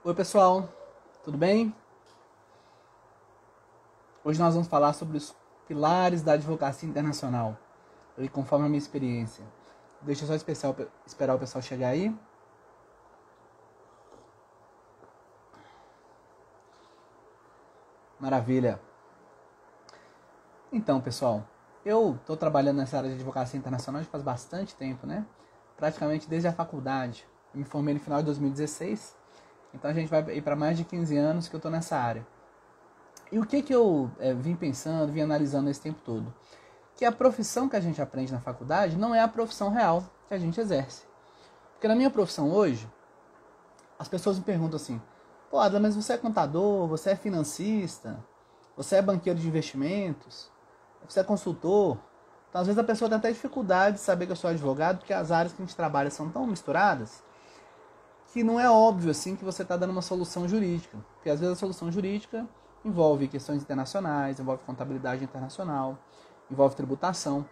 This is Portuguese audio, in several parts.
Oi pessoal, tudo bem? Hoje nós vamos falar sobre os pilares da advocacia internacional, e conforme a minha experiência. Deixa eu só esperar o pessoal chegar aí. Maravilha. Então pessoal, eu estou trabalhando nessa área de advocacia internacional já faz bastante tempo, né? Praticamente desde a faculdade. Eu me formei no final de 2016, então a gente vai ir para mais de 15 anos que eu estou nessa área. E o que eu vim pensando, vim analisando esse tempo todo? Que a profissão que a gente aprende na faculdade não é a profissão real que a gente exerce. Porque na minha profissão hoje, as pessoas me perguntam assim: pô, Adler, mas você é contador, você é financista, você é banqueiro de investimentos, você é consultor. Então às vezes a pessoa tem até dificuldade de saber que eu sou advogado, porque as áreas que a gente trabalha são tão misturadas que não é óbvio assim que você está dando uma solução jurídica. Porque às vezes a solução jurídica envolve questões internacionais, envolve contabilidade internacional, envolve tributação,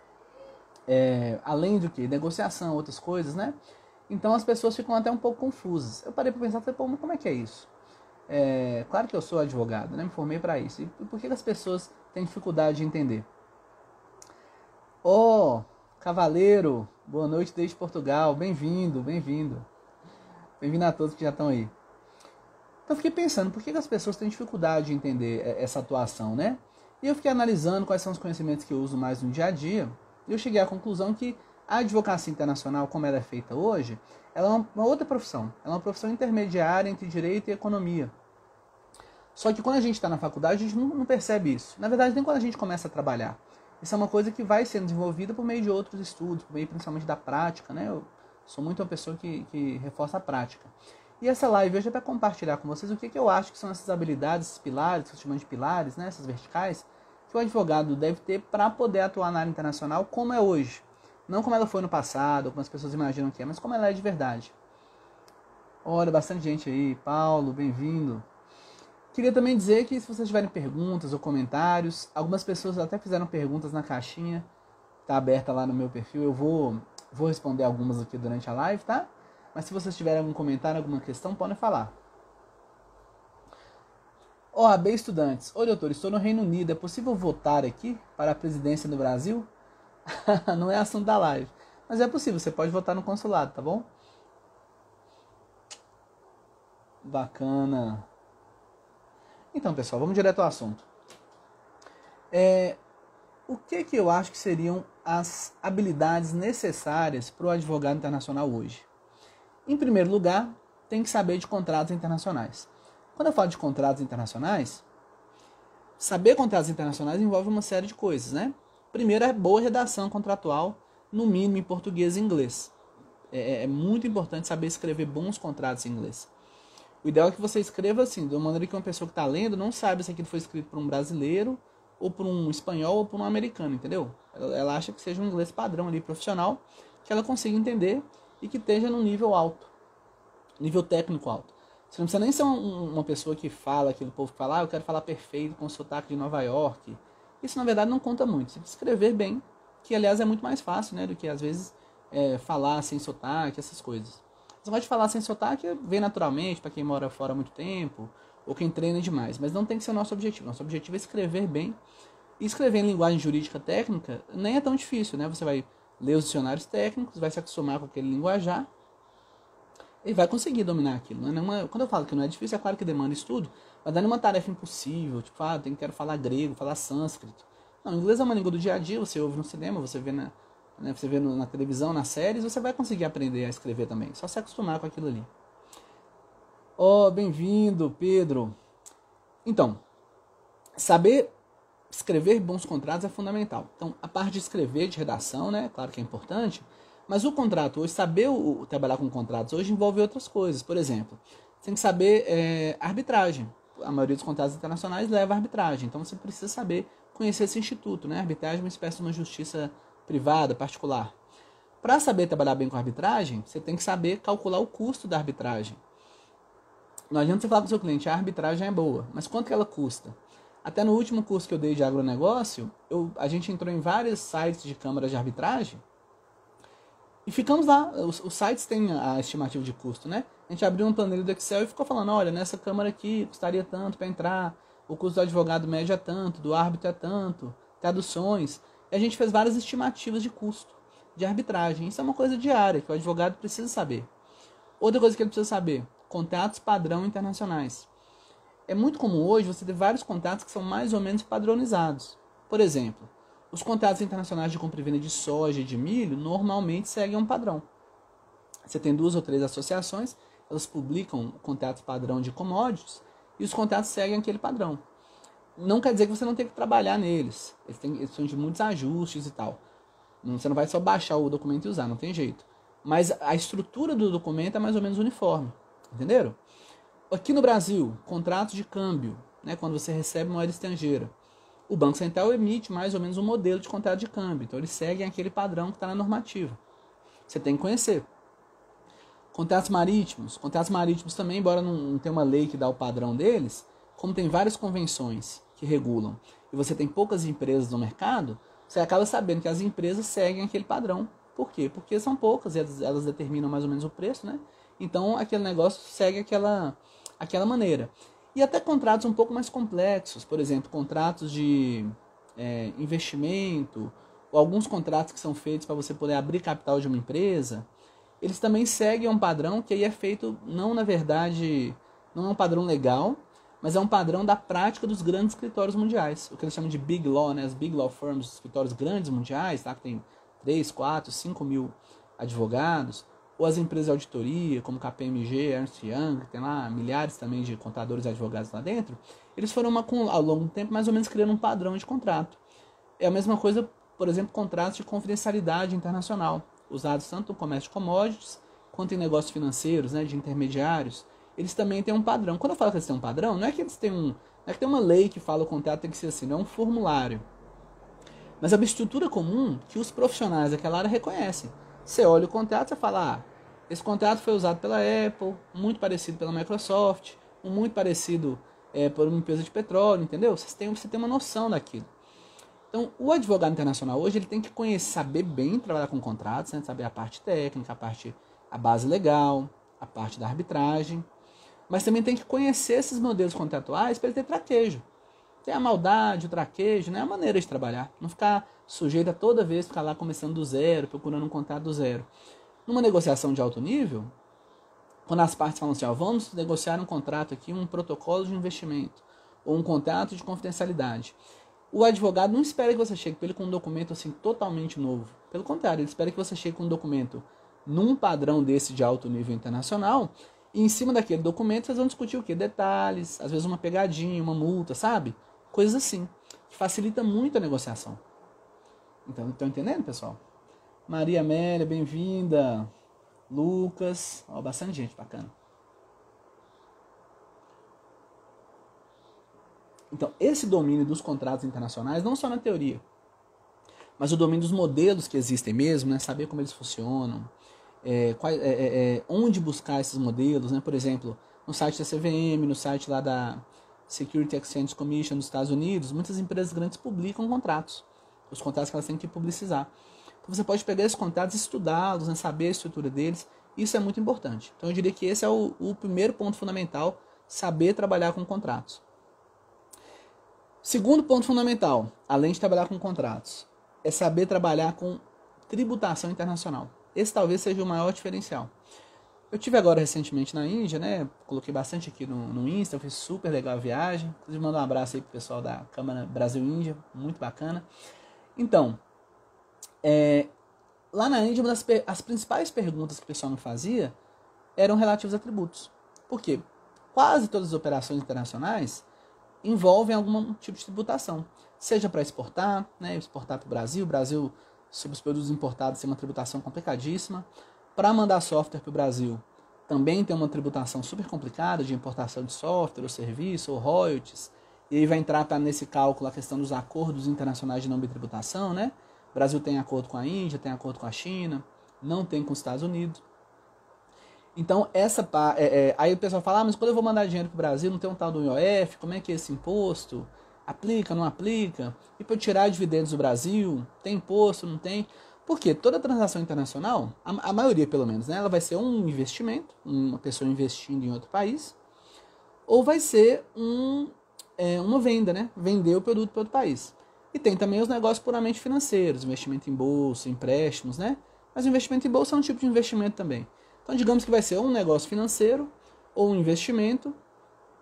além do que? Negociação, outras coisas, né? Então as pessoas ficam até um pouco confusas. Eu parei para pensar, falei, pô, mas como é que é isso? Claro que eu sou advogado, né? Me formei para isso. E por que as pessoas têm dificuldade de entender? Cavaleiro, boa noite desde Portugal, bem-vindo, bem-vindo. Bem-vindo a todos que já estão aí. Então eu fiquei pensando, por que as pessoas têm dificuldade de entender essa atuação, né? E eu fiquei analisando quais são os conhecimentos que eu uso mais no dia a dia, e eu cheguei à conclusão que a advocacia internacional, como ela é feita hoje, ela é uma outra profissão. Ela é uma profissão intermediária entre direito e economia. Só que quando a gente está na faculdade, a gente não percebe isso. Na verdade, nem quando a gente começa a trabalhar. Isso é uma coisa que vai sendo desenvolvida por meio de outros estudos, por meio principalmente da prática, né? Eu sou muito uma pessoa que reforça a prática. E essa live hoje é para compartilhar com vocês o que eu acho que são essas habilidades, esses pilares, que eu chamo de pilares, né, essas verticais, que o advogado deve ter para poder atuar na área internacional como é hoje. Não como ela foi no passado, como as pessoas imaginam que é, mas como ela é de verdade. Olha, bastante gente aí. Paulo, bem-vindo. Queria também dizer que se vocês tiverem perguntas ou comentários, algumas pessoas até fizeram perguntas na caixinha, está aberta lá no meu perfil, eu vou responder algumas aqui durante a live, tá? Mas se vocês tiverem algum comentário, alguma questão, podem falar. OAB Estudantes. Oi, doutor, estou no Reino Unido. É possível votar aqui para a presidência do Brasil? Não é assunto da live. Mas é possível, você pode votar no consulado, tá bom? Bacana. Então, pessoal, vamos direto ao assunto. O que eu acho que seriam as habilidades necessárias para o advogado internacional hoje? Em primeiro lugar, tem que saber de contratos internacionais. Quando eu falo de contratos internacionais, saber contratos internacionais envolve uma série de coisas, né? Primeiro é boa redação contratual, no mínimo em português e inglês. É muito importante saber escrever bons contratos em inglês. O ideal é que você escreva assim, de uma maneira que uma pessoa que está lendo não saiba se aquilo foi escrito por um brasileiro, ou por um espanhol, ou por um americano, entendeu? Ela acha que seja um inglês padrão ali, profissional, que ela consiga entender e que esteja num nível alto, nível técnico alto. Você não precisa nem ser uma pessoa que fala, aquele povo que fala, eu quero falar perfeito com o sotaque de Nova York. Isso, na verdade, não conta muito. Você precisa escrever bem, que, aliás, é muito mais fácil, né, do que, às vezes, falar sem sotaque, essas coisas. Você pode falar sem sotaque, vem naturalmente, para quem mora fora há muito tempo, ou quem treina demais, mas não tem que ser o nosso objetivo. Nosso objetivo é escrever bem. E escrever em linguagem jurídica técnica nem é tão difícil, né? Você vai ler os dicionários técnicos, vai se acostumar com aquele linguajar e vai conseguir dominar aquilo. Quando eu falo que não é difícil, é claro que demanda estudo, mas não é uma tarefa impossível, tipo, quero falar grego, falar sânscrito. Não, o inglês é uma língua do dia a dia, você ouve no cinema, você vê na televisão, nas séries, você vai conseguir aprender a escrever também, só se acostumar com aquilo ali. Bem-vindo, Pedro. Então, saber escrever bons contratos é fundamental. Então, a parte de escrever, de redação, né? Claro que é importante, mas o contrato hoje, saber trabalhar com contratos hoje envolve outras coisas. Por exemplo, você tem que saber arbitragem. A maioria dos contratos internacionais leva a arbitragem. Então, você precisa saber conhecer esse instituto, né? A arbitragem é uma espécie de uma justiça privada, particular. Para saber trabalhar bem com arbitragem, você tem que saber calcular o custo da arbitragem. Não adianta você falar para o seu cliente, a arbitragem é boa, mas quanto que ela custa? Até no último curso que eu dei de agronegócio, a gente entrou em vários sites de câmaras de arbitragem E ficamos lá, os sites têm a estimativa de custo, né? A gente abriu um planilha do Excel e ficou falando, olha, nessa câmara aqui custaria tanto para entrar, o custo do advogado médio é tanto, do árbitro é tanto, traduções. E a gente fez várias estimativas de custo, de arbitragem. Isso é uma coisa diária, que o advogado precisa saber. Outra coisa que ele precisa saber, contratos padrão internacionais. É muito comum hoje você ter vários contratos que são mais ou menos padronizados. Por exemplo, os contratos internacionais de compra e venda de soja e de milho normalmente seguem um padrão. Você tem 2 ou 3 associações, elas publicam contratos padrão de commodities e os contratos seguem aquele padrão. Não quer dizer que você não tem que trabalhar neles. Eles são de muitos ajustes e tal. Você não vai só baixar o documento e usar, não tem jeito. Mas a estrutura do documento é mais ou menos uniforme. Entenderam? Aqui no Brasil, contratos de câmbio, né, quando você recebe moeda estrangeira. O Banco Central emite mais ou menos um modelo de contrato de câmbio. Então, eles seguem aquele padrão que está na normativa. Você tem que conhecer. Contratos marítimos. Contratos marítimos também, embora não tenha uma lei que dá o padrão deles, como tem várias convenções que regulam e você tem poucas empresas no mercado, você acaba sabendo que as empresas seguem aquele padrão. Por quê? Porque são poucas e elas determinam mais ou menos o preço, né? Então, aquele negócio segue aquela maneira. E até contratos um pouco mais complexos, por exemplo, contratos de investimento, ou alguns contratos que são feitos para você poder abrir capital de uma empresa, eles também seguem um padrão que aí é feito, não na verdade, não é um padrão legal, mas é um padrão da prática dos grandes escritórios mundiais, o que eles chamam de Big Law, né? As Big Law Firms, os escritórios grandes mundiais, tá? Que tem 3, 4, 5 mil advogados, ou as empresas de auditoria, como KPMG, Ernst Young, que tem lá milhares também de contadores e advogados lá dentro, eles foram ao longo do tempo mais ou menos criando um padrão de contrato. É a mesma coisa, por exemplo, contratos de confidencialidade internacional, usados tanto no comércio de commodities, quanto em negócios financeiros, né, de intermediários. Eles também têm um padrão. Quando eu falo que eles têm um padrão, não é que eles têm não é que tem uma lei que fala o contrato tem que ser assim, não é um formulário. Mas é uma estrutura comum que os profissionais daquela área reconhecem. Você olha o contrato e fala, esse contrato foi usado pela Apple, muito parecido pela Microsoft, muito parecido por uma empresa de petróleo, entendeu? Você tem uma noção daquilo. Então, o advogado internacional hoje ele tem que conhecer, saber bem trabalhar com contratos, né? Saber a parte técnica, a base legal, a parte da arbitragem, mas também tem que conhecer esses modelos contratuais para ele ter traquejo. Tem a maldade, o traquejo, né? A maneira de trabalhar. Não ficar sujeito a toda vez ficar lá começando do zero, procurando um contrato do zero. Numa negociação de alto nível, quando as partes falam assim, vamos negociar um contrato aqui, um protocolo de investimento, ou um contrato de confidencialidade. O advogado não espera que você chegue para ele com um documento assim totalmente novo. Pelo contrário, ele espera que você chegue com um documento num padrão desse de alto nível internacional, e em cima daquele documento vocês vão discutir o quê? Detalhes, às vezes uma pegadinha, uma multa, sabe? Coisas assim, que facilita muito a negociação. Então, estão entendendo, pessoal? Maria Amélia, bem-vinda. Lucas, bastante gente bacana. Então, esse domínio dos contratos internacionais, não só na teoria, mas o domínio dos modelos que existem mesmo, né? Saber como eles funcionam, onde buscar esses modelos, né? Por exemplo, no site da CVM, no site lá da Security Exchange Commission dos Estados Unidos, muitas empresas grandes publicam contratos, os contratos que elas têm que publicizar. Então você pode pegar esses contratos, estudá-los, né? Saber a estrutura deles, isso é muito importante. Então eu diria que esse é o primeiro ponto fundamental, saber trabalhar com contratos. Segundo ponto fundamental, além de trabalhar com contratos, é saber trabalhar com tributação internacional. Esse talvez seja o maior diferencial. Eu tive agora recentemente na Índia, né? Coloquei bastante aqui no Insta, foi super legal a viagem. Inclusive mandar um abraço aí pro pessoal da Câmara Brasil-Índia, muito bacana. Então, lá na Índia, as principais perguntas que o pessoal me fazia eram relativas a tributos. Por quê? Quase todas as operações internacionais envolvem algum tipo de tributação. Seja para exportar, né? Exportar para o Brasil, sobre os produtos importados tem uma tributação complicadíssima. Para mandar software para o Brasil, também tem uma tributação super complicada de importação de software, ou serviço, ou royalties. E aí vai entrar nesse cálculo a questão dos acordos internacionais de não bitributação, né? O Brasil tem acordo com a Índia, tem acordo com a China, não tem com os Estados Unidos. Então, aí o pessoal fala, mas quando eu vou mandar dinheiro para o Brasil, não tem um tal do IOF, como é que é esse imposto? Aplica, não aplica? E para eu tirar dividendos do Brasil, tem imposto, não tem? Porque toda transação internacional, a maioria pelo menos, né, ela vai ser um investimento, uma pessoa investindo em outro país, ou vai ser uma venda, né, vender o produto para outro país. E tem também os negócios puramente financeiros, investimento em bolsa, empréstimos, né? Mas o investimento em bolsa é um tipo de investimento também. Então digamos que vai ser ou um negócio financeiro, ou um investimento,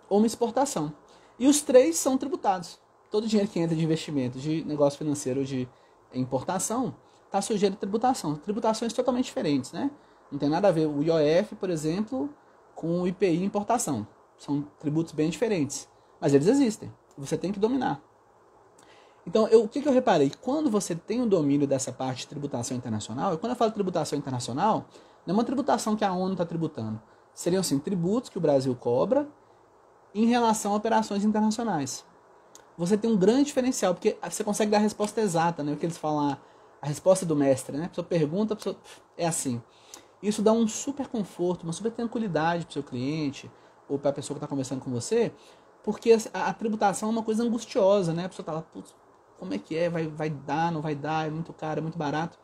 ou uma exportação. E os três são tributados. Todo dinheiro que entra de investimento, de negócio financeiro ou de importação, está sujeito a tributação. Tributações totalmente diferentes, né? Não tem nada a ver o IOF, por exemplo, com o IPI importação. São tributos bem diferentes. Mas eles existem. Você tem que dominar. Então, o que eu reparei? Quando você tem o domínio dessa parte de tributação internacional, e quando eu falo tributação internacional, não é uma tributação que a ONU está tributando. Seriam, assim, tributos que o Brasil cobra em relação a operações internacionais. Você tem um grande diferencial, porque você consegue dar a resposta exata, né? O que eles falam, a resposta do mestre, né? A pessoa pergunta, a pessoa é assim. Isso dá um super conforto, uma super tranquilidade para o seu cliente, ou para a pessoa que está conversando com você, porque a tributação é uma coisa angustiosa, né? A pessoa está lá, putz, como é que é? Vai dar, não vai dar? É muito caro, é muito barato.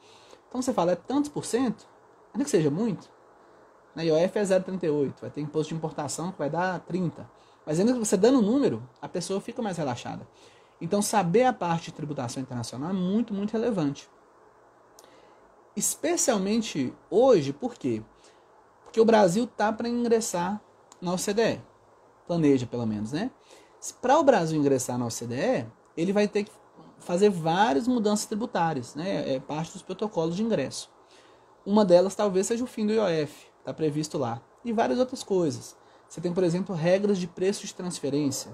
Então você fala, é tantos por cento, ainda que seja muito. Na IOF é 0,38, vai ter imposto de importação que vai dar 30%. Mas ainda que você dando o número, a pessoa fica mais relaxada. Então saber a parte de tributação internacional é muito, muito relevante. Especialmente hoje, por quê? Porque o Brasil está para ingressar na OCDE. Planeja, pelo menos, né? Para o Brasil ingressar na OCDE, ele vai ter que fazer várias mudanças tributárias, né? É parte dos protocolos de ingresso. Uma delas talvez seja o fim do IOF, está previsto lá. E várias outras coisas. Você tem, por exemplo, regras de preço de transferência.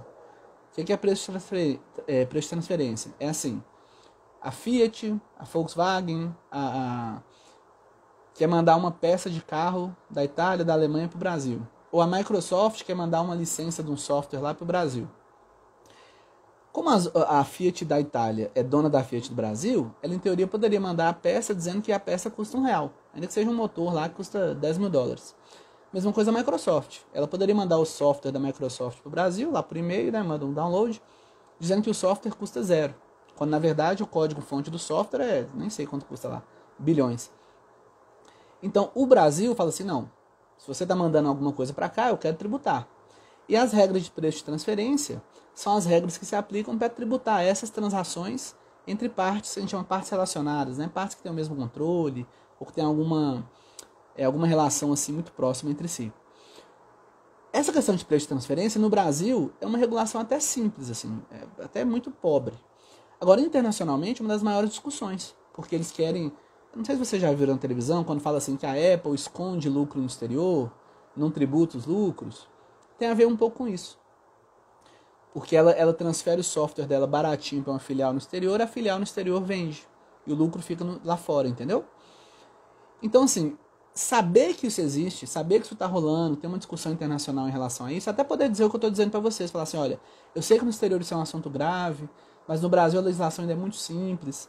O que é preço de transferência? É assim, a Fiat, a Volkswagen, quer mandar uma peça de carro da Itália, da Alemanha para o Brasil. Ou a Microsoft quer mandar uma licença de um software lá para o Brasil. Como a Fiat da Itália é dona da Fiat do Brasil, ela em teoria poderia mandar a peça dizendo que a peça custa R$1, ainda que seja um motor lá que custa $10 mil. Mesma coisa a Microsoft. Ela poderia mandar o software da Microsoft para o Brasil, lá por e-mail, né, manda um download, dizendo que o software custa 0. Quando na verdade o código-fonte do software nem sei quanto custa lá, bilhões. Então o Brasil fala assim, não, se você está mandando alguma coisa para cá, eu quero tributar. E as regras de preço de transferência são as regras que se aplicam para tributar essas transações entre partes, a gente chama partes relacionadas, né? Partes que têm o mesmo controle, ou que têm alguma relação assim muito próxima entre si. Essa questão de preço de transferência no Brasil é uma regulação até simples, assim, até muito pobre. Agora, internacionalmente, é uma das maiores discussões, porque eles querem, não sei se vocês já viram na televisão, quando fala assim que a Apple esconde lucro no exterior, não tributa os lucros, tem a ver um pouco com isso. Porque ela transfere o software dela baratinho para uma filial no exterior, a filial no exterior vende, e o lucro fica lá fora, entendeu? Então, assim, saber que isso existe, saber que isso está rolando, ter uma discussão internacional em relação a isso, até poder dizer o que eu estou dizendo para vocês, falar assim, olha, eu sei que no exterior isso é um assunto grave, mas no Brasil a legislação ainda é muito simples.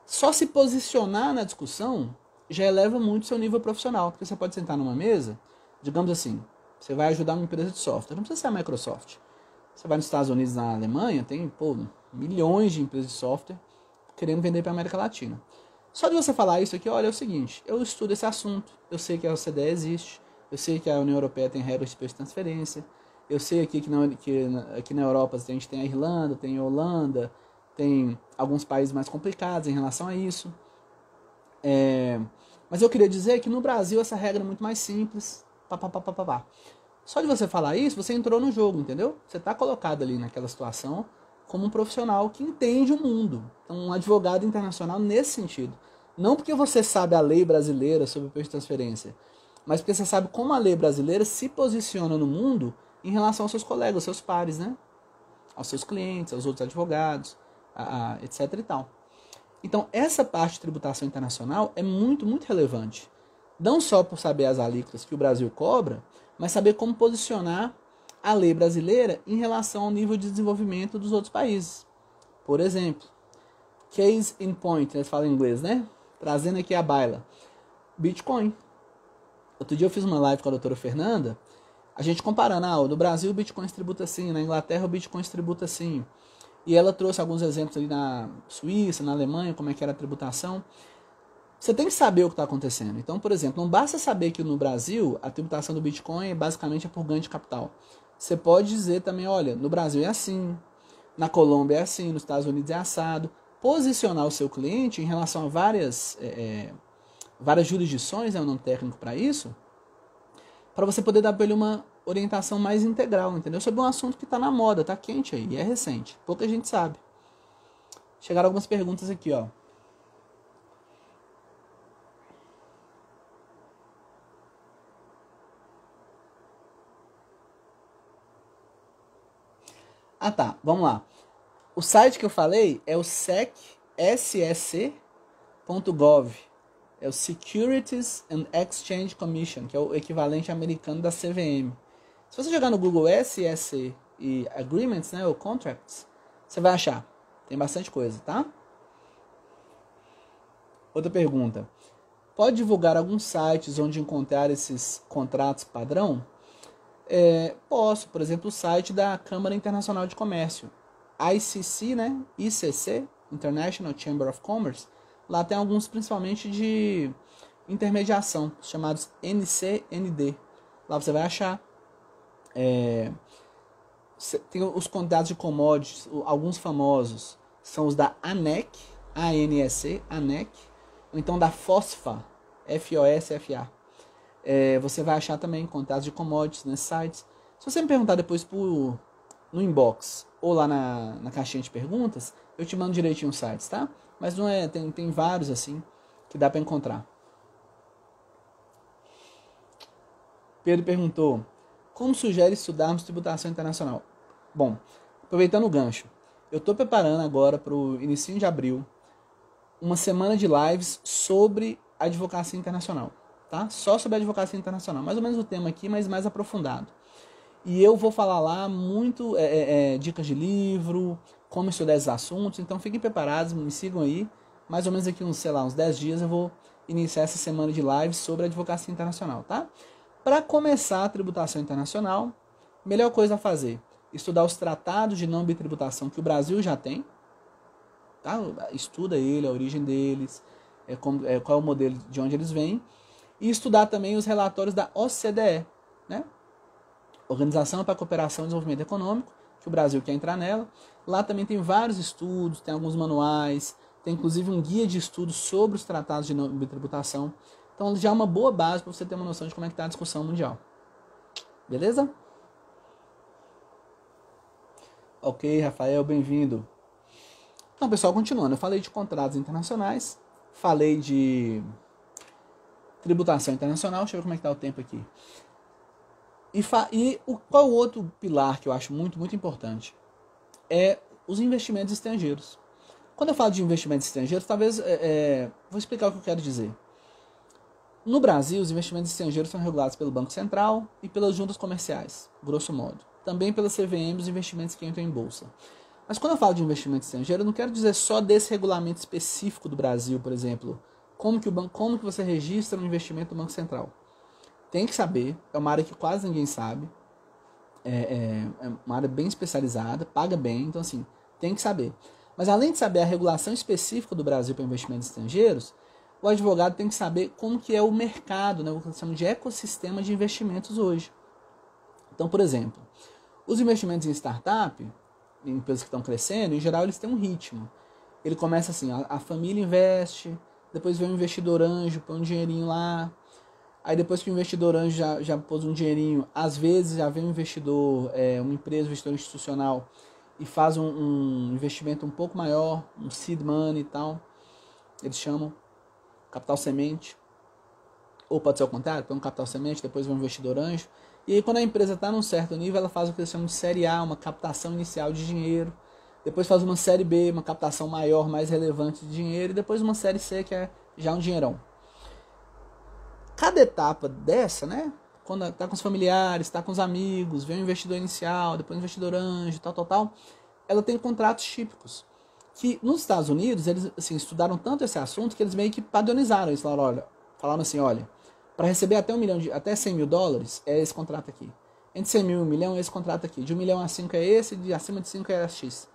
Só se posicionar na discussão já eleva muito o seu nível profissional, porque você pode sentar numa mesa, digamos assim, você vai ajudar uma empresa de software, não precisa ser a Microsoft. Você vai nos Estados Unidos, na Alemanha, tem milhões de empresas de software querendo vender para a América Latina. Só de você falar isso aqui, olha, é o seguinte, eu estudo esse assunto, eu sei que a OCDE existe, eu sei que a União Europeia tem regras de preço de transferência, eu sei aqui que na Europa a gente tem a Irlanda, tem a Holanda, tem alguns países mais complicados em relação a isso. Mas eu queria dizer que no Brasil essa regra é muito mais simples. Só de você falar isso, você entrou no jogo, entendeu? Você está colocado ali naquela situação como um profissional que entende o mundo. Então, um advogado internacional nesse sentido. Não porque você sabe a lei brasileira sobre o preço de transferência, mas porque você sabe como a lei brasileira se posiciona no mundo em relação aos seus colegas, aos seus pares, né? Aos seus clientes, aos outros advogados, etc e tal. Então, essa parte de tributação internacional é muito, muito relevante. Não só por saber as alíquotas que o Brasil cobra, mas saber como posicionar a lei brasileira em relação ao nível de desenvolvimento dos outros países. Por exemplo, case in point, eles falam em inglês, né? Trazendo aqui a baila. Bitcoin. Outro dia eu fiz uma live com a doutora Fernanda, a gente comparando, no Brasil o Bitcoin se tributa assim, na Inglaterra o Bitcoin se tributa assim. E ela trouxe alguns exemplos ali na Suíça, na Alemanha, como é que era a tributação. Você tem que saber o que está acontecendo. Então, por exemplo, não basta saber que no Brasil a tributação do Bitcoin basicamente é por ganho de capital. Você pode dizer também, olha, no Brasil é assim, na Colômbia é assim, nos Estados Unidos é assado. Posicionar o seu cliente em relação a várias jurisdições, é um nome técnico para isso, para você poder dar para ele uma orientação mais integral, entendeu? Sobre um assunto que está na moda, está quente aí, e é recente. Pouca gente sabe. Chegaram algumas perguntas aqui, ó. Ah, tá. Vamos lá. O site que eu falei é o sec.gov. É o Securities and Exchange Commission, que é o equivalente americano da CVM. Se você jogar no Google SEC e Agreements, né, ou Contracts, você vai achar. Tem bastante coisa, tá? Outra pergunta. Pode divulgar alguns sites onde encontrar esses contratos padrão? Posso. Por exemplo, o site da Câmara Internacional de Comércio. ICC, né? ICC, International Chamber of Commerce. Lá tem alguns, principalmente de intermediação, chamados NCND. Lá você vai achar. Tem os contratos de commodities, alguns famosos. São os da ANEC, ANEC, ANEC. Ou então da FOSFA, FOSFA. Você vai achar também contratos de commodities nesses sites. Se você me perguntar depois no inbox ou lá na caixinha de perguntas, eu te mando direitinho os sites, tá? Mas não é, tem vários assim que dá para encontrar. Pedro perguntou: como sugere estudarmos tributação internacional? Bom, aproveitando o gancho, eu estou preparando agora para o início de abril uma semana de lives sobre advocacia internacional, tá? Só sobre advocacia internacional, mais ou menos o tema aqui, mas mais aprofundado. E eu vou falar lá muito dicas de livro, como estudar esses assuntos, então fiquem preparados, me sigam aí. Mais ou menos aqui uns 10 dias eu vou iniciar essa semana de lives sobre advocacia internacional, tá? Para começar a tributação internacional, melhor coisa a fazer, estudar os tratados de não bitributação que o Brasil já tem, tá? Estuda ele, a origem deles, qual é o modelo de onde eles vêm, e estudar também os relatórios da OCDE, né? Organização para a Cooperação e Desenvolvimento Econômico, que o Brasil quer entrar nela. Lá também tem vários estudos, tem alguns manuais, tem inclusive um guia de estudos sobre os tratados de não bitributação. Então já é uma boa base para você ter uma noção de como é que está a discussão mundial. Beleza? Ok, Rafael, bem-vindo. Então, pessoal, continuando. Eu falei de contratos internacionais, falei de tributação internacional. Deixa eu ver como é que está o tempo aqui. Qual o outro pilar que eu acho muito, muito importante? É os investimentos estrangeiros. Quando eu falo de investimentos estrangeiros, talvez... vou explicar o que eu quero dizer. No Brasil, os investimentos estrangeiros são regulados pelo Banco Central e pelas juntas comerciais, grosso modo. Também pela CVM, os investimentos que entram em bolsa. Mas quando eu falo de investimento estrangeiro, eu não quero dizer só desse regulamento específico do Brasil, por exemplo. Como que você registra um investimento do Banco Central? Tem que saber, é uma área que quase ninguém sabe. É uma área bem especializada, paga bem, então assim, tem que saber. Mas além de saber a regulação específica do Brasil para investimentos estrangeiros, o advogado tem que saber como que é o mercado, né, o que eles chamam de ecossistema de investimentos hoje. Então, por exemplo, os investimentos em startup, em empresas que estão crescendo, em geral eles têm um ritmo. Ele começa assim, a família investe, depois vem um investidor anjo, põe um dinheirinho lá, aí depois que o investidor anjo já pôs um dinheirinho, às vezes já vem um investidor, uma empresa, um investidor institucional, e faz um investimento um pouco maior, um seed money e tal, eles chamam capital semente, ou pode ser ao contrário, põe um capital semente, depois vem um investidor anjo, e aí quando a empresa está num certo nível, ela faz o que eles chamam de série A, uma captação inicial de dinheiro, depois faz uma série B, uma captação maior, mais relevante de dinheiro, e depois uma série C, que é já um dinheirão. Cada etapa dessa, né, quando está com os familiares, está com os amigos, vem o investidor inicial, depois o investidor anjo, tal, ela tem contratos típicos. Que nos Estados Unidos, eles assim, estudaram tanto esse assunto que eles meio que padronizaram isso. Falaram assim, olha, para receber até 100 mil dólares, é esse contrato aqui. Entre 100 mil e 1 milhão é esse contrato aqui. De 1 milhão a 5 é esse, de acima de 5 é X.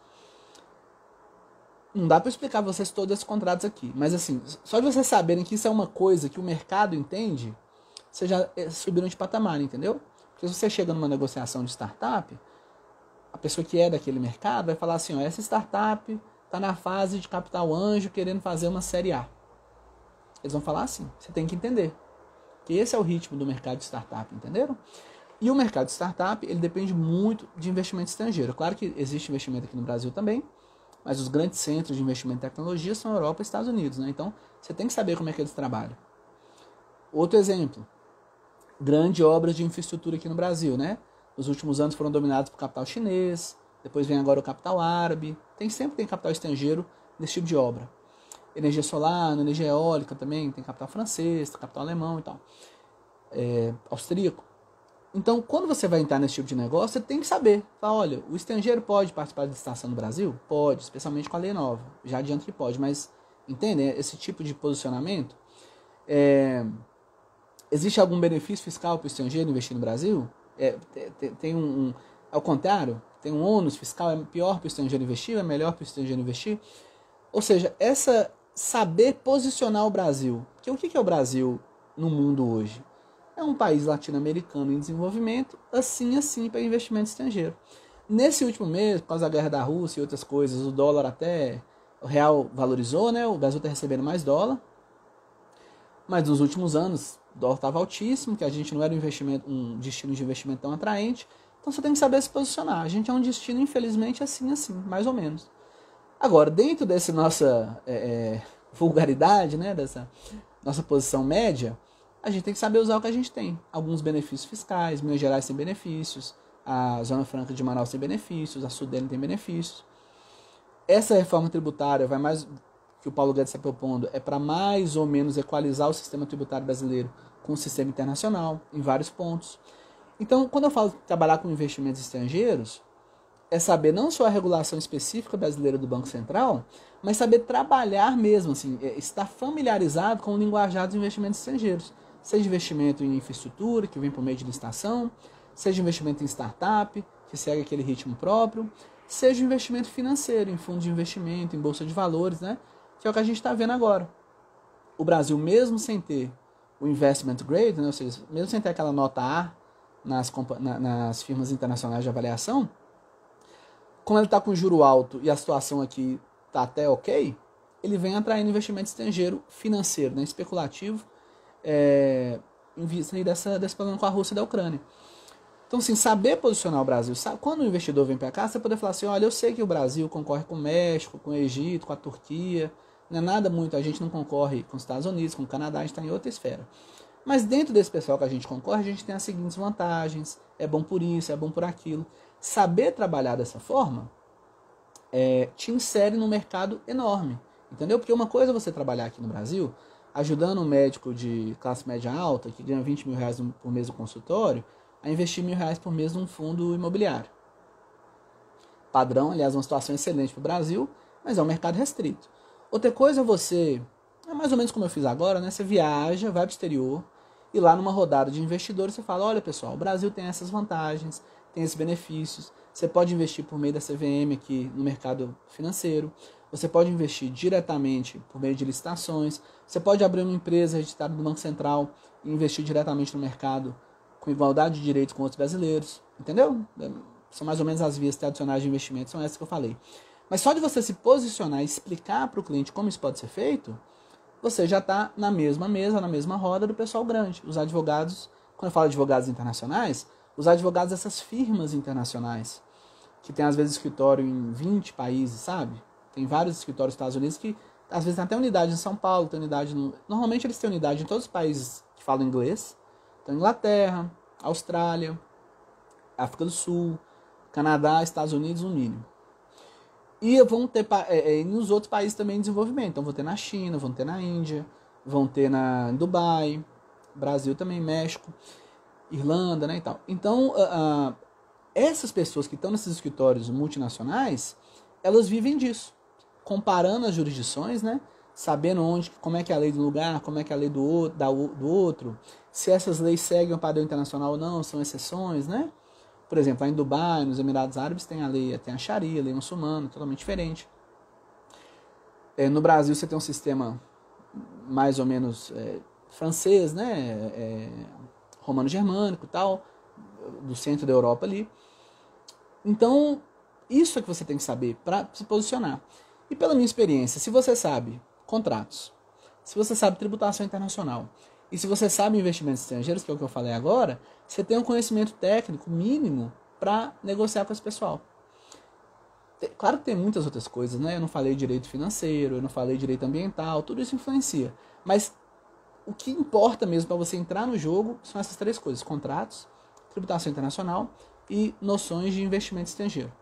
Não dá para explicar pra vocês todos esses contratos aqui, mas assim, só de vocês saberem que isso é uma coisa que o mercado entende, vocês já subiram de patamar, entendeu? Porque se você chega numa negociação de startup, a pessoa que é daquele mercado vai falar assim, ó, essa startup está na fase de capital anjo querendo fazer uma série A. Eles vão falar assim, você tem que entender que esse é o ritmo do mercado de startup, entenderam? E o mercado de startup, ele depende muito de investimento estrangeiro. Claro que existe investimento aqui no Brasil também, mas os grandes centros de investimento em tecnologia são Europa e Estados Unidos, né? Então, você tem que saber como é que eles trabalham. Outro exemplo, grandes obras de infraestrutura aqui no Brasil, né? Nos últimos anos foram dominados por capital chinês, depois vem agora o capital árabe, sempre tem capital estrangeiro nesse tipo de obra. Energia solar, energia eólica também, tem capital francês, capital alemão e tal, austríaco. Então, quando você vai entrar nesse tipo de negócio, você tem que saber. Falar, olha, o estrangeiro pode participar da licitação no Brasil? Pode, especialmente com a lei nova. Já adianto que pode, mas entendem esse tipo de posicionamento? Existe algum benefício fiscal para o estrangeiro investir no Brasil? Ao contrário, tem um ônus fiscal, é pior para o estrangeiro investir, é melhor para o estrangeiro investir? Ou seja, saber posicionar o Brasil. Porque o que é o Brasil no mundo hoje? É um país latino-americano em desenvolvimento, assim para investimento estrangeiro. Nesse último mês, por causa da guerra da Rússia e outras coisas, o dólar o real valorizou, né? O Brasil está recebendo mais dólar. Mas nos últimos anos, o dólar estava altíssimo, que a gente não era um destino de investimento tão atraente. Então você tem que saber se posicionar. A gente é um destino, infelizmente, assim, mais ou menos. Agora, dentro dessa nossa vulgaridade, né? Dessa nossa posição média, a gente tem que saber usar o que a gente tem. Alguns benefícios fiscais, Minas Gerais tem benefícios, a Zona Franca de Manaus tem benefícios, a Sudene tem benefícios. Essa reforma tributária vai mais, que o Paulo Guedes está propondo, é para mais ou menos equalizar o sistema tributário brasileiro com o sistema internacional, em vários pontos. Então, quando eu falo trabalhar com investimentos estrangeiros, é saber não só a regulação específica brasileira do Banco Central, mas saber trabalhar mesmo, assim, estar familiarizado com o linguajar dos investimentos estrangeiros. Seja investimento em infraestrutura, que vem por meio de licitação, seja investimento em startup, que segue aquele ritmo próprio, seja investimento financeiro, em fundos de investimento, em bolsa de valores, né? Que é o que a gente está vendo agora. O Brasil, mesmo sem ter o investment grade, né? Ou seja, mesmo sem ter aquela nota A nas firmas internacionais de avaliação, como ele está com juro alto e a situação aqui está até ok, ele vem atraindo investimento estrangeiro financeiro, né? Especulativo, em vista aí desse problema com a Rússia e da Ucrânia. Então, assim, saber posicionar o Brasil, quando o investidor vem para cá, você poder falar assim, olha, eu sei que o Brasil concorre com o México, com o Egito, com a Turquia, não é nada muito, a gente não concorre com os Estados Unidos, com o Canadá, a gente está em outra esfera. Mas dentro desse pessoal que a gente concorre, a gente tem as seguintes vantagens, é bom por isso, é bom por aquilo. Saber trabalhar dessa forma te insere num mercado enorme, entendeu? Porque uma coisa é você trabalhar aqui no Brasil, ajudando um médico de classe média alta, que ganha 20 mil reais por mês no consultório, a investir R$1.000 por mês num fundo imobiliário. Padrão, aliás, uma situação excelente para o Brasil, mas é um mercado restrito. Outra coisa é mais ou menos como eu fiz agora, né? Você viaja, vai para o exterior, e lá numa rodada de investidores você fala, olha pessoal, o Brasil tem essas vantagens, tem esses benefícios, você pode investir por meio da CVM aqui no mercado financeiro, você pode investir diretamente por meio de licitações, você pode abrir uma empresa registrada no Banco Central e investir diretamente no mercado com igualdade de direitos com outros brasileiros, entendeu? São mais ou menos as vias tradicionais de investimento, são essas que eu falei. Mas só de você se posicionar e explicar para o cliente como isso pode ser feito, você já está na mesma mesa, na mesma roda do pessoal grande. Os advogados, quando eu falo de advogados internacionais, os advogados dessas firmas internacionais, que tem às vezes escritório em 20 países, sabe? Tem vários escritórios nos Estados Unidos que às vezes tem até unidade em São Paulo, tem unidade Normalmente eles têm unidade em todos os países que falam inglês. Então, Inglaterra, Austrália, África do Sul, Canadá, Estados Unidos, no mínimo. E vão ter nos outros países também em desenvolvimento. Então, vão ter na China, vão ter na Índia, vão ter em Dubai, Brasil também, México, Irlanda, né, e tal. Então, essas pessoas que estão nesses escritórios multinacionais, elas vivem disso. Comparando as jurisdições, né? Sabendo como é que é a lei do lugar, como é que é a lei do outro, se essas leis seguem o padrão internacional ou não, são exceções, né? Por exemplo, lá em Dubai, nos Emirados Árabes, tem a Sharia, a lei muçulmana, totalmente diferente. No Brasil você tem um sistema mais ou menos francês, né? Romano-germânico e tal, do centro da Europa ali. Então, isso é que você tem que saber para se posicionar. E pela minha experiência, se você sabe contratos, se você sabe tributação internacional, e se você sabe investimentos estrangeiros, que é o que eu falei agora, você tem um conhecimento técnico mínimo para negociar com esse pessoal. Claro que tem muitas outras coisas, né? Eu não falei direito financeiro, eu não falei direito ambiental, tudo isso influencia. Mas o que importa mesmo para você entrar no jogo são essas três coisas: contratos, tributação internacional e noções de investimento estrangeiro.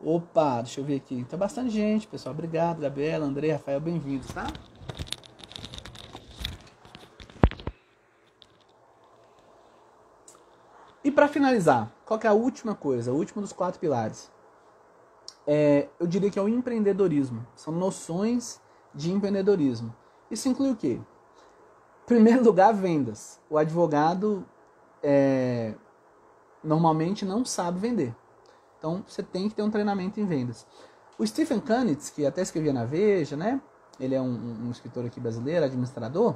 Opa, deixa eu ver aqui. Tem bastante gente, pessoal. Obrigado, Gabriela, André, Rafael, bem-vindos, tá? E para finalizar, qual que é a última coisa, o último dos 4 pilares? Eu diria que é o empreendedorismo. São noções de empreendedorismo. Isso inclui o quê? Em primeiro lugar, vendas. O advogado normalmente não sabe vender. Então, você tem que ter um treinamento em vendas. O Stephen Kunitz, que até escrevia na Veja, né? Ele é um escritor aqui brasileiro, administrador.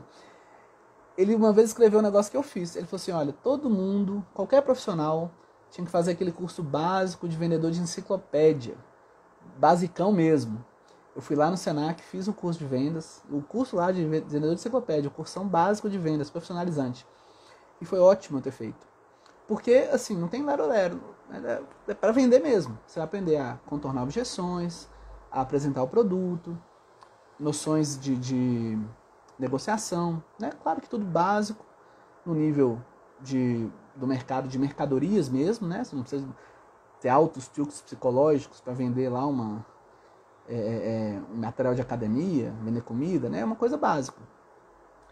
Ele uma vez escreveu um negócio que eu fiz. Ele falou assim, olha, todo mundo, qualquer profissional, tinha que fazer aquele curso básico de vendedor de enciclopédia. Basicão mesmo. Eu fui lá no Senac, fiz o curso de vendas, o curso lá de vendedor de enciclopédia, o cursão básico de vendas, profissionalizante. E foi ótimo eu ter feito. Porque, assim, não tem lero-lero. É para vender mesmo. Você vai aprender a contornar objeções, a apresentar o produto, noções de negociação, né? Claro que tudo básico, no nível do mercado de mercadorias mesmo, né? Você não precisa ter altos truques psicológicos para vender lá um material de academia, vender comida, né? É uma coisa básica.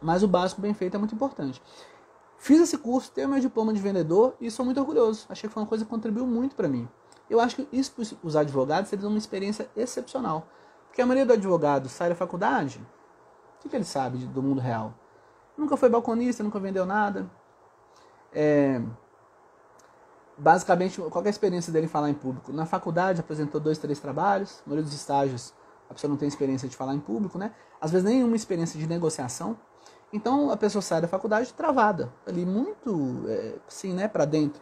Mas o básico bem feito é muito importante. Fiz esse curso, tenho meu diploma de vendedor e sou muito orgulhoso. Achei que foi uma coisa que contribuiu muito para mim. Eu acho que isso para os advogados seria uma experiência excepcional. Porque a maioria do advogado sai da faculdade, o que ele sabe do mundo real? Nunca foi balconista, nunca vendeu nada. Basicamente, qual é a experiência dele em falar em público? Na faculdade apresentou 2, 3 trabalhos, a maioria dos estágios a pessoa não tem experiência de falar em público, né? Às vezes nenhuma experiência de negociação. Então a pessoa sai da faculdade travada, ali muito, assim, né, para dentro.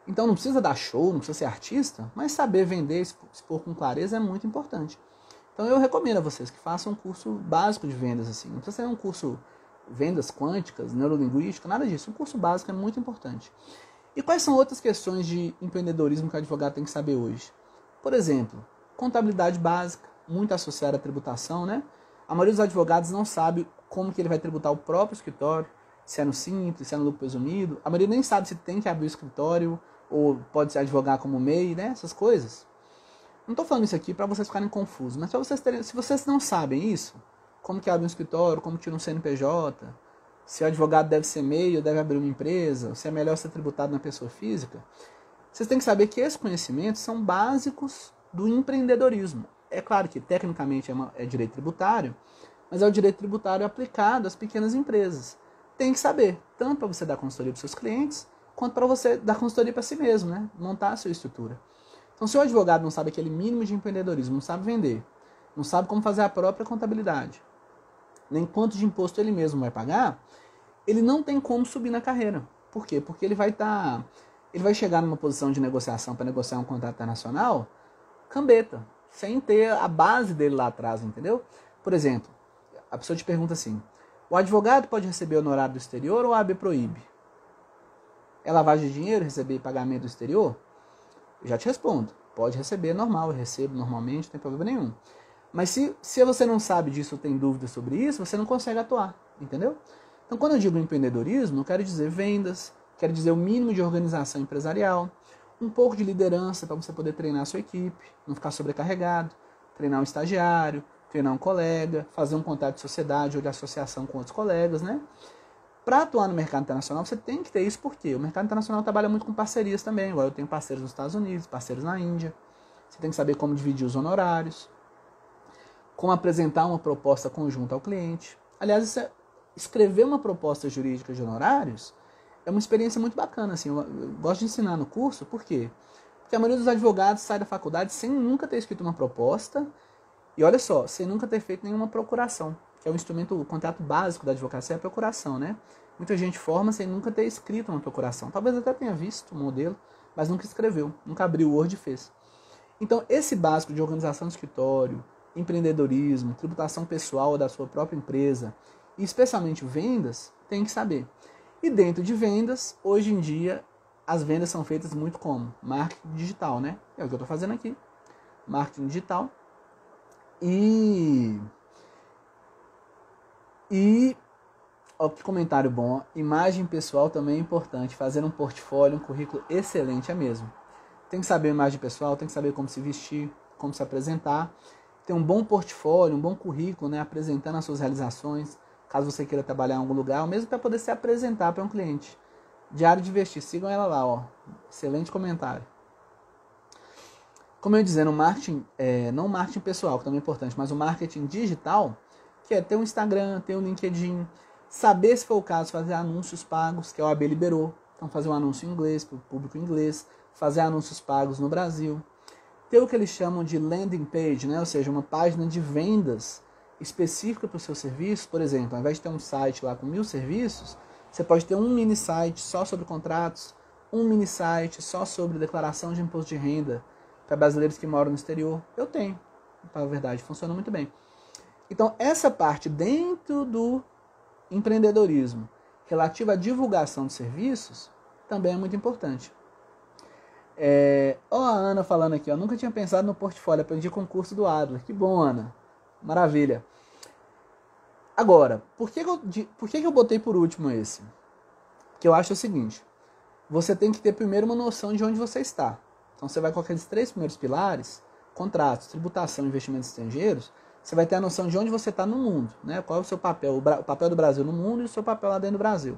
Então não precisa dar show, não precisa ser artista, mas saber vender, expor com clareza é muito importante. Então eu recomendo a vocês que façam um curso básico de vendas, assim. Não precisa ser um curso vendas quânticas, neurolinguística, nada disso. Um curso básico é muito importante. E quais são outras questões de empreendedorismo que o advogado tem que saber hoje? Por exemplo, contabilidade básica, muito associada à tributação, né? A maioria dos advogados não sabe como que ele vai tributar o próprio escritório, se é no simples, se é no lucro presumido. A maioria nem sabe se tem que abrir o escritório ou pode se advogar como MEI, né? Essas coisas. Não estou falando isso aqui para vocês ficarem confusos, mas para vocês terem, se vocês não sabem isso, como que abre um escritório, como tira um CNPJ, se o advogado deve ser MEI ou deve abrir uma empresa, se é melhor ser tributado na pessoa física, vocês têm que saber que esses conhecimentos são básicos do empreendedorismo. É claro que tecnicamente é direito tributário, mas é o direito tributário aplicado às pequenas empresas. Tem que saber, tanto para você dar consultoria para os seus clientes, quanto para você dar consultoria para si mesmo, né? Montar a sua estrutura. Então, se o advogado não sabe aquele mínimo de empreendedorismo, não sabe vender, não sabe como fazer a própria contabilidade, nem quanto de imposto ele mesmo vai pagar, ele não tem como subir na carreira. Por quê? Porque ele vai chegar numa posição de negociação para negociar um contrato internacional, cambeta, sem ter a base dele lá atrás, entendeu? Por exemplo, a pessoa te pergunta assim, o advogado pode receber honorário do exterior ou a AB proíbe? É lavagem de dinheiro receber pagamento do exterior? Eu já te respondo, pode receber normal, eu recebo normalmente, não tem problema nenhum. Mas se você não sabe disso ou tem dúvidas sobre isso, você não consegue atuar, entendeu? Então, quando eu digo empreendedorismo, eu quero dizer vendas, quero dizer o mínimo de organização empresarial, um pouco de liderança para você poder treinar a sua equipe, não ficar sobrecarregado, treinar um estagiário, treinar um colega, fazer um contrato de sociedade ou de associação com outros colegas, né? Para atuar no mercado internacional, você tem que ter isso porque o mercado internacional trabalha muito com parcerias também. Agora eu tenho parceiros nos Estados Unidos, parceiros na Índia. Você tem que saber como dividir os honorários, como apresentar uma proposta conjunta ao cliente. Aliás, escrever uma proposta jurídica de honorários é uma experiência muito bacana. Assim, eu gosto de ensinar no curso, por quê? Porque a maioria dos advogados sai da faculdade sem nunca ter escrito uma proposta e, olha só, sem nunca ter feito nenhuma procuração, que é o instrumento, o contrato básico da advocacia é a procuração, né? Muita gente forma sem nunca ter escrito uma procuração. Talvez até tenha visto o modelo, mas nunca escreveu, nunca abriu o Word e fez. Então, esse básico de organização do escritório, empreendedorismo, tributação pessoal da sua própria empresa e especialmente vendas, tem que saber. E dentro de vendas, hoje em dia, as vendas são feitas muito como? Marketing digital, né? É o que eu estou fazendo aqui. Marketing digital. E ó, que comentário bom. Imagem pessoal também é importante. Fazer um portfólio, um currículo excelente é mesmo. Tem que saber a imagem pessoal, tem que saber como se vestir, como se apresentar. Ter um bom portfólio, um bom currículo, né, apresentando as suas realizações, caso você queira trabalhar em algum lugar, ou mesmo para poder se apresentar para um cliente. Diário de Investir, sigam ela lá, ó. Excelente comentário. Como eu ia dizendo, marketing, não o marketing pessoal, que também é importante, mas o marketing digital, que é ter um Instagram, ter um LinkedIn, saber, se for o caso, fazer anúncios pagos, que a OAB liberou. Então, fazer um anúncio em inglês, para o público inglês, fazer anúncios pagos no Brasil. Ter o que eles chamam de landing page, né? Ou seja, uma página de vendas específica para o seu serviço. Por exemplo, ao invés de ter um site lá com 1000 serviços, você pode ter um mini site só sobre contratos, um mini site só sobre declaração de imposto de renda para brasileiros que moram no exterior. Eu tenho, para a verdade, funciona muito bem. Então, essa parte dentro do empreendedorismo, relativa à divulgação de serviços, também é muito importante. Ó, a Ana falando aqui, ó, nunca tinha pensado no portfólio, aprendi concurso do Adler. Que bom, Ana. Maravilha. Agora, por que eu botei por último esse? Que eu acho o seguinte, você tem que ter primeiro uma noção de onde você está. Então você vai com aqueles 3 primeiros pilares, contratos, tributação e investimentos estrangeiros, você vai ter a noção de onde você está no mundo, né? Qual é o seu papel, o papel do Brasil no mundo e o seu papel lá dentro do Brasil.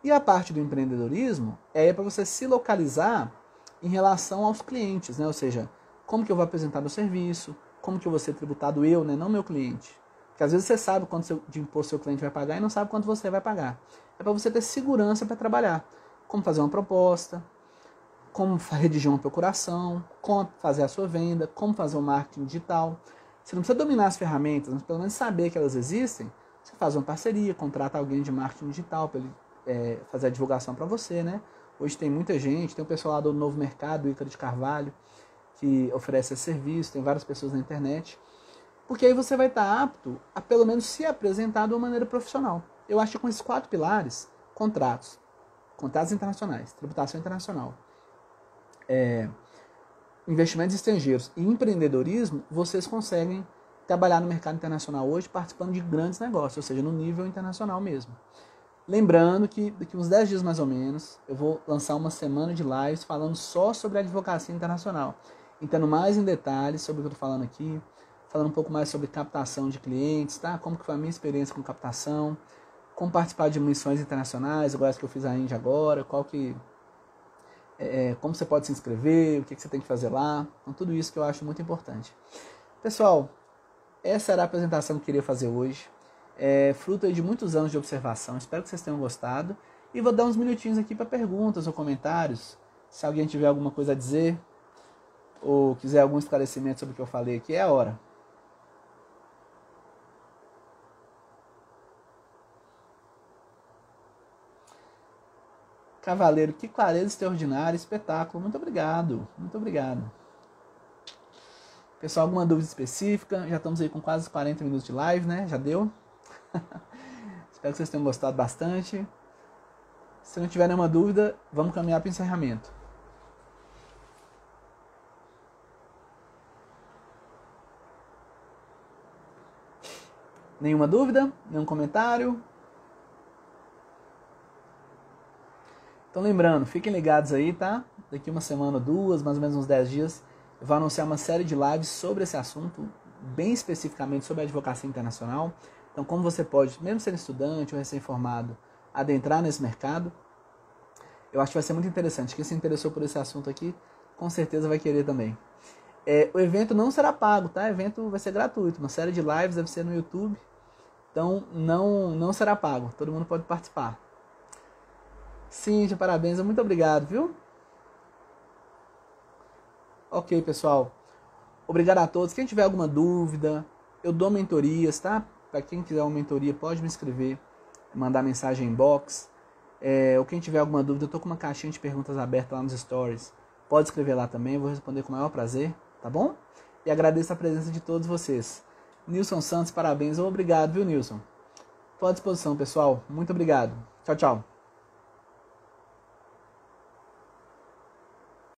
E a parte do empreendedorismo é para você se localizar em relação aos clientes, né? Ou seja, como que eu vou apresentar meu serviço, como que eu vou ser tributado eu, né? Não meu cliente. Porque às vezes você sabe quanto de imposto seu cliente vai pagar e não sabe quanto você vai pagar. É para você ter segurança para trabalhar. Como fazer uma proposta, como redigir uma procuração, como fazer a sua venda, como fazer o marketing digital. Você não precisa dominar as ferramentas, mas pelo menos saber que elas existem. Você faz uma parceria, contrata alguém de marketing digital para ele fazer a divulgação para você, né? Hoje tem muita gente, tem o pessoal lá do Novo Mercado, Ícaro de Carvalho, que oferece esse serviço, tem várias pessoas na internet. Porque aí você vai estar apto a pelo menos se apresentar de uma maneira profissional. Eu acho que com esses 4 pilares, contratos internacionais, tributação internacional, investimentos estrangeiros e empreendedorismo, vocês conseguem trabalhar no mercado internacional hoje participando de grandes negócios, ou seja, no nível internacional mesmo. Lembrando que daqui uns 10 dias mais ou menos, eu vou lançar uma semana de lives falando só sobre a advocacia internacional. Entrando mais em detalhes sobre o que eu estou falando aqui, falando um pouco mais sobre captação de clientes, tá? Como que foi a minha experiência com captação, como participar de missões internacionais, igual essa que eu fiz a Índia agora, como você pode se inscrever, o que você tem que fazer lá. Então, tudo isso que eu acho muito importante. Pessoal, essa era a apresentação que eu queria fazer hoje. Fruto de muitos anos de observação. Espero que vocês tenham gostado. E vou dar uns minutinhos aqui para perguntas ou comentários. Se alguém tiver alguma coisa a dizer ou quiser algum esclarecimento sobre o que eu falei aqui, é a hora. Cavaleiro, que clareza extraordinária, espetáculo. Muito obrigado, muito obrigado. Pessoal, alguma dúvida específica? Já estamos aí com quase 40 minutos de live, né? Já deu? Espero que vocês tenham gostado bastante. Se não tiver nenhuma dúvida, vamos caminhar para o encerramento. Nenhuma dúvida? Nenhum comentário? Então lembrando, fiquem ligados aí, tá? Daqui uma semana ou 2, mais ou menos uns 10 dias, eu vou anunciar uma série de lives sobre esse assunto, bem especificamente sobre a advocacia internacional. Então, como você pode, mesmo sendo estudante ou recém-formado, adentrar nesse mercado, eu acho que vai ser muito interessante. Quem se interessou por esse assunto aqui, com certeza vai querer também. O evento não será pago, tá? O evento vai ser gratuito. Uma série de lives deve ser no YouTube. Então, não será pago. Todo mundo pode participar. Cíntia, parabéns. Muito obrigado, viu? Ok, pessoal. Obrigado a todos. Quem tiver alguma dúvida, eu dou mentorias, tá? Para quem quiser uma mentoria, pode me escrever, mandar mensagem em inbox. Ou quem tiver alguma dúvida, eu tô com uma caixinha de perguntas aberta lá nos stories. Pode escrever lá também, eu vou responder com o maior prazer, tá bom? E agradeço a presença de todos vocês. Nilson Santos, parabéns. Obrigado, viu, Nilson? Estou à disposição, pessoal. Muito obrigado. Tchau, tchau.